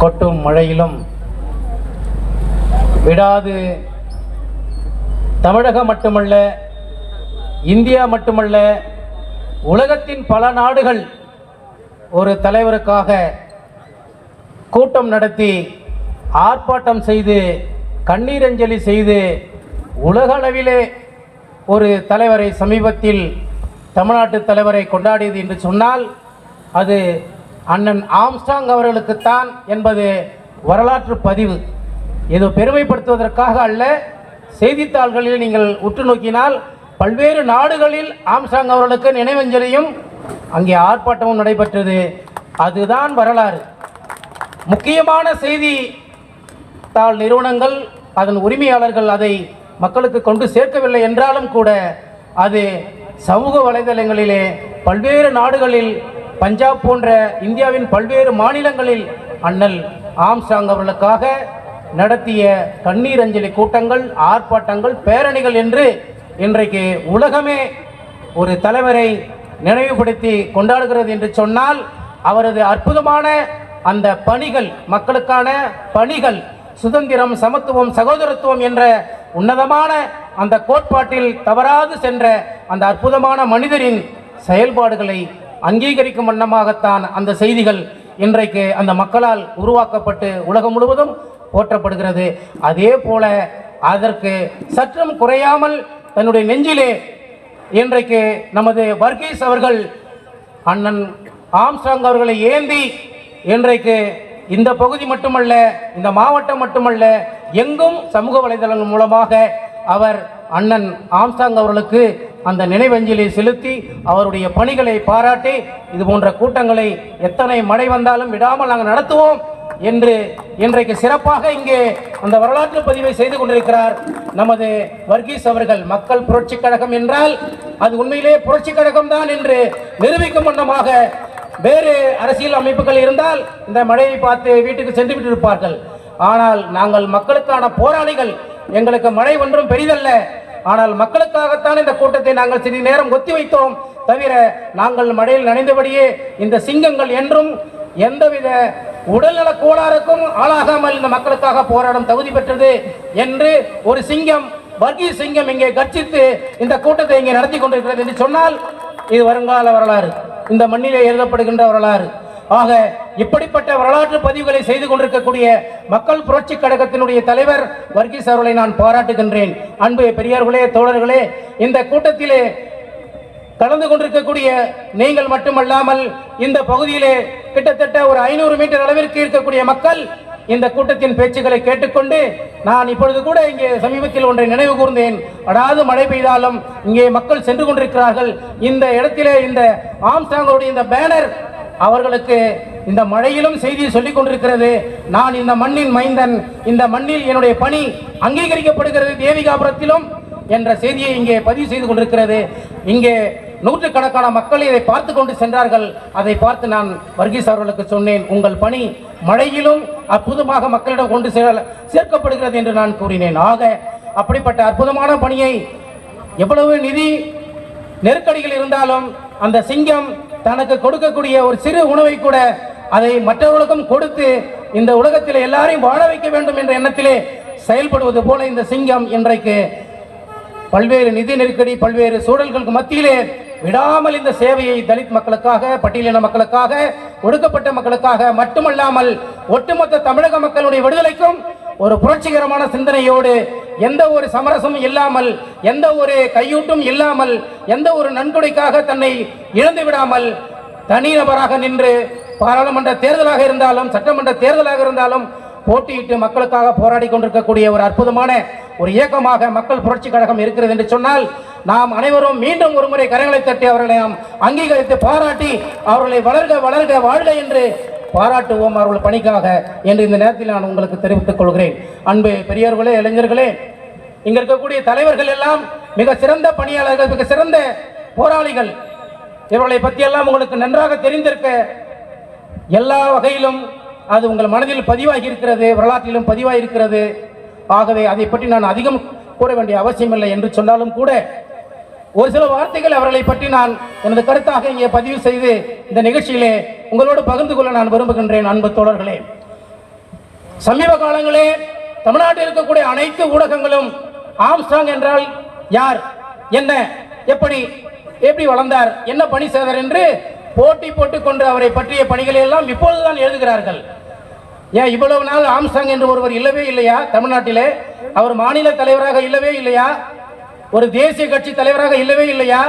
கொட்டும் மழையிலும் விடாது தமிழகம் மட்டுமல்ல, இந்தியா மட்டுமல்ல, உலகத்தின் பல நாடுகள் ஒரு தலைவருக்காக கூட்டம் நடத்தி ஆர்ப்பாட்டம் செய்து கண்ணீரஞ்சலி செய்து உலக அளவிலே ஒரு தலைவரை சமீபத்தில் தமிழ்நாட்டு தலைவரை கொண்டாடியது என்று சொன்னால் அது அண்ணன் ஆம்ஸ்ட்ராங் அவர்களுக்குத்தான் என்பது வரலாற்று பதிவு. ஏதோ பெருமைப்படுத்துவதற்காக அல்ல, செய்தித்தாள்களில் நீங்கள் உற்று நோக்கினால் பல்வேறு நாடுகளில் ஆம்ஸ்ட்ராங் அவர்களுக்கு நினைவஞ்சலியும் அங்கே ஆர்ப்பாட்டமும் நடைபெற்றது. அதுதான் வரலாறு. முக்கியமான செய்தித்தாள் நிறுவனங்கள், அதன் உரிமையாளர்கள் அதை மக்களுக்கு கொண்டு சேர்க்கவில்லை என்றாலும் கூட அது சமூக வலைதளங்களிலே பல்வேறு நாடுகளில், பஞ்சாப் போன்ற இந்தியாவின் பல்வேறு மாநிலங்களில் அண்ணல் ஆம்ஸ்ட்ராங் அவர்களுக்காக நடத்திய கண்ணீர் அஞ்சலி கூட்டங்கள், ஆர்ப்பாட்டங்கள், பேரணிகள் என்று இன்றைக்கு உலகமே ஒரு தலைவரை நினைவுபடுத்தி கொண்டாடுகிறது என்று சொன்னால் அவரது அற்புதமான அந்த பணிகள், மக்களுக்கான பணிகள், சுதந்திரம், சமத்துவம், சகோதரத்துவம் என்ற உன்னதமான அந்த கோட்பாட்டில் தவறாது சென்ற அந்த அற்புதமான மனிதரின் செயல்பாடுகளை அங்கீகரிக்கும் வண்ணமாகத்தான் அந்த செய்திகள் இன்றைக்கு அந்த மக்களால் உருவாக்கப்பட்டு உலகம் முழுவதும் போற்றப்படுகிறது. அதே போல அதற்கு சற்றும் குறையாமல் தன்னுடைய நெஞ்சிலே இன்றைக்கு நமது வர்கீஸ் அவர்கள் அண்ணன் ஆம்ஸ்ட்ராங் அவர்களை ஏந்தி இன்றைக்கு இந்த பகுதி மட்டுமல்ல, இந்த மாவட்டம் மட்டுமல்ல, எங்கும் சமூக வலைதளங்கள் மூலமாக அவர் அண்ணன் ஆம்ஸ்ட்ராங் அவர்களுக்கு அந்த நினைவஞ்சலியை செலுத்தி அவருடைய பணிகளை பாராட்டி இது போன்ற கூட்டங்களை எத்தனை மழை வந்தாலும் விடாமல் நாங்கள் நடத்துவோம் என்று இன்றைக்கு சிறப்பாக இங்கே அந்த வரலாற்று பதிவை செய்து கொண்டிருக்கிறார் நமது வர்கீஸ் அவர்கள். மக்கள் புரட்சி கழகம் என்றால் அது உண்மையிலே புரட்சி கழகம் தான் என்று நிரூபிக்கும் வண்ணமாக வேறு அரசியல் அமைப்புகள் இருந்தால் இந்த மழையை பார்த்து வீட்டுக்கு சென்று விட்டு இருப்பார்கள். ஆனால் நாங்கள் மக்களுக்கான போராளிகள். எங்களுக்கு மழை ஒன்றும் பெரிதல்ல, ஆனால் மக்களுக்காகத்தான் இந்த கூட்டத்தை நாங்கள் சிறிது நேரம் ஒத்தி வைத்தோம். தவிர நாங்கள் மழையில் நனைந்தபடியே இந்த சிங்கங்கள் என்றும் எந்தவித உடல்நல கோளாறுக்கும் ஆளாகாமல் இந்த மக்களுக்காக போராடும் தகுதி பெற்றது என்று ஒரு சிங்கம், வர்கீஸ் சிங்கம் இங்கே கர்ஜித்து இந்த கூட்டத்தை இங்கே நடத்தி கொண்டிருக்கிறது என்று சொன்னால் இது வருங்கால வரலாறு, இந்த மண்ணிலே எழுதப்படுகின்ற வரலாறு. ஆக இப்படிப்பட்ட வரலாற்று பதிவுகளை செய்து கொண்டிருக்கக்கூடிய மக்கள் புரட்சி கழகத்தினுடைய தலைவர் வர்கீஸ் அவர்களை நான் பாராட்டுகின்றேன். அன்பு பெரியார்களே, தோழர்களே, இந்த கூட்டத்திலே கலந்து கொண்டிருக்கக்கூடிய நீங்கள் மட்டுமல்லாமல் இந்த பகுதியிலே கிட்டத்தட்ட ஒரு 500 மீட்டர் அளவிற்கு இருக்கக்கூடிய மக்கள் இந்த கூட்டத்தின் பேச்சுக்களை கேட்டுக்கொண்டு, நான் இப்பொழுது கூட இங்கே சமீபத்தில் ஒன்றை நினைவு கூர்ந்தேன். அடாது மழை பெய்தாலும் இங்கே மக்கள் சென்று கொண்டிருக்கிறார்கள். இந்த இடத்திலே இந்த ஆம்ஸ்ட்ராங்கோடைய இந்த பேனர் அவர்களுக்கு இந்த மழையிலும் செய்தி சொல்லிக் கொண்டிருக்கிறது. நான் இந்த மண்ணின் மைந்தன், இந்த மண்ணில் என்னுடைய பணி அங்கீகரிக்கப்படுகிறது தேவிகாபுரத்திலும் என்ற செய்தியை இங்கே பதிவு செய்து கொண்டிருக்கிறது. இங்கே நூற்றுக்கணக்கான மக்கள் இதை பார்த்து கொண்டு சென்றார்கள். அதை பார்த்து நான் வர்கீஸ் அவர்களுக்கு சொன்னேன், உங்கள் பணி மழையிலும் அற்புதமாக மக்களிடம் கொண்டு சேர்க்கப்படுகிறது என்று நான் கூறினேன். ஆக அப்படிப்பட்ட அற்புதமான பணியை எவ்வளவு நிதி நெருக்கடிகள் இருந்தாலும் அந்த சிங்கம் தனக்கு கொடுக்கக்கூடிய ஒரு சிறு உணவை கூட அதை மற்றவர்களுக்கும் கொடுத்து இந்த உலகத்தில் எல்லாரையும் வாழ வைக்க வேண்டும் என்ற எண்ணத்திலே செயல்படுவது போல இந்த சிங்கம் இன்றைக்கு பல்வேறு நிதி நெருக்கடி, பல்வேறு சூழல்களுக்கு மத்தியிலே விடாமல் இந்த சேவையை தலித் மக்களுக்காக, பட்டியலின மக்களுக்காக, ஒடுக்கப்பட்ட மக்களுக்காக மட்டுமல்லாமல் ஒட்டுமொத்த தமிழக மக்களுடைய விடுதலைக்கும் ஒரு புரட்சிகரமான சிந்தனையோடு எந்த ஒரு சமரசமும் இல்லாமல், எந்த ஒரு கையூட்டும் இல்லாமல், எந்த ஒரு நன்கொடைக்காக தன்னை இழந்து விடாமல் தனிநபராக நின்று பாராளுமன்ற தேர்தலாக இருந்தாலும் சட்டமன்ற தேர்தலாக இருந்தாலும் போட்டியிட்டு மக்களுக்காக போராடி கொண்டிருக்கக்கூடிய ஒரு அற்புதமான ஒரு இயக்கமாக மக்கள் புரட்சி கழகம் இருக்கிறது என்று சொன்னால் நாம் அனைவரும் மீண்டும் ஒரு முறை கரங்களை தட்டி அவர்களை நாம் அங்கீகரித்து பாராட்டி அவர்களை வளர்க வளர்க வாழ்க என்று பாராட்டுவோம் அவர்கள் பணிக்காக என்று இந்த நேரத்தில் நான் உங்களுக்கு தெரிவித்துக் கொள்கிறேன். அன்பு பெரியோர்களே, இளைஞர்களே, இங்க இருக்கக்கூடிய தலைவர்கள் எல்லாம் மிக சிறந்த பணியாளர்கள், மிக சிறந்த போராளிகள். இவர்களை பற்றியெல்லாம் உங்களுக்கு நன்றாக தெரிந்திருக்க எல்லா வகையிலும் அது உங்கள் மனதில் பதிவாகி இருக்கிறது, வரலாற்றிலும் பதிவாகி இருக்கிறது. ஆகவே அதை பற்றி நான் அதிகம் கூற வேண்டிய அவசியமில்லை என்று சொன்னாலும் கூட ஒரு சில வார்த்தைகள் அவர்களை பற்றி நான் எனது கருத்தாக இங்கே பதிவு செய்து இந்த நிகழ்ச்சியிலே உங்களோடு பகிர்ந்து கொள்ள நான் விரும்புகின்றேன். அன்பு தோழர்களே, சமீப காலங்களே தமிழ்நாட்டில் இருக்கக்கூடிய அனைத்து ஊடகங்களும் ஆம்ஸ்ட்ராங் என்றால் யார், என்ன, எப்படி எப்படி வளர்ந்தார், என்ன பணி செய்தார் என்று போட்டி போட்டுக் கொண்டு அவரை பற்றிய பணிகளை எல்லாம் இப்பொழுதுதான் எழுதுகிறார்கள். ஏன் இவ்வளவு நாள் ஆம்ஸ்ட்ராங் என்று ஒருவர் இல்லவே இல்லையா தமிழ்நாட்டிலே? அவர் மாநில தலைவராக இல்லவே இல்லையா? ஒரு தேசிய கட்சி தலைவராக இல்லவே இல்லையா?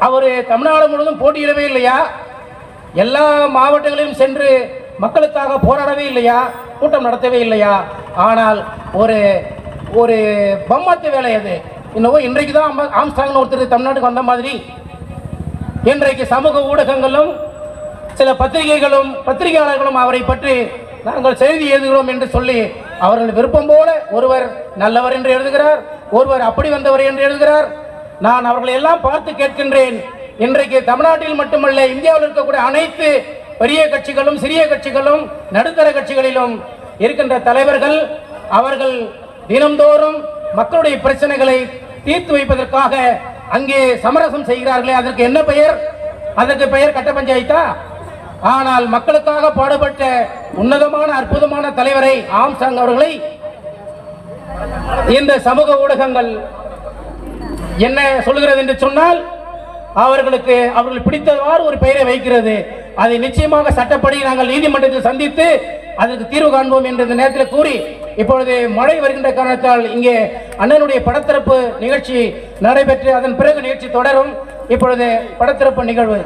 அவர் தமிழ்நாடு முழுவதும் போட்டியிடவே இல்லையா? எல்லா மாவட்டங்களிலும் சென்று மக்களுக்காக போராடவே இல்லையா? கூட்டம் நடத்தவே இல்லையா? ஆனால் ஒரு ஒரு பம்மத்து வேலை அது. இன்னும் இன்றைக்கு தான் ஆம்ஸ்ட்ராங் ஒருத்தர் தமிழ்நாட்டுக்கு வந்த மாதிரி இன்றைக்கு சமூக ஊடகங்களும் சில பத்திரிகைகளும் பத்திரிகையாளர்களும் அவரை பற்றி நாங்கள் செய்தி எழுதுகிறோம் என்று சொல்லி அவர்கள் விருப்பம் போல ஒருவர் நல்லவர் என்று எழுதுகிறார், ஒருவர் அப்படி வந்தவர் என்று எழுதுகிறார். நான் அவர்களை எல்லாம் பார்த்து கேட்கின்றேன், இன்றைக்கு தமிழ்நாட்டில் மட்டுமல்ல இந்தியாவில் இருக்கக்கூடிய அனைத்து பெரிய கட்சிகளும் சிறிய கட்சிகளும் நடுத்தர கட்சிகளிலும் இருக்கின்ற தலைவர்கள் அவர்கள் தினந்தோறும் மக்களுடைய பிரச்சனைகளை தீர்த்து வைப்பதற்காக அங்கே சமரசம் செய்கிறார்களே, அதற்கு என்ன பெயர்? அதற்கு பெயர் கட்ட பஞ்சாயத்தா? ஆனால் மக்களுக்காக பாடுபட்ட உன்னதமான அற்புதமான தலைவரை ஆம்ஸ்ட்ராங் அவர்களை இந்த சமூக ஊடகங்கள் என்ன சொல்லுகிறது என்று சொன்னால் அவர்கள் பிடித்தவாறு ஒரு பெயரை வைக்கிறது. அதை நிச்சயமாக சட்டப்படி நாங்கள் நீதிமன்றத்தில் சந்தித்து அதற்கு தீர்வு காண்போம் என்று இந்த நேரத்தில் கூறி, இப்பொழுது மழை வருகின்ற காரணத்தால் இங்கே அண்ணனுடைய படத்திறப்பு நிகழ்ச்சி நடைபெற்று அதன் பிறகு நிகழ்ச்சி தொடரும். இப்பொழுது படத்திறப்பு நிகழ்வு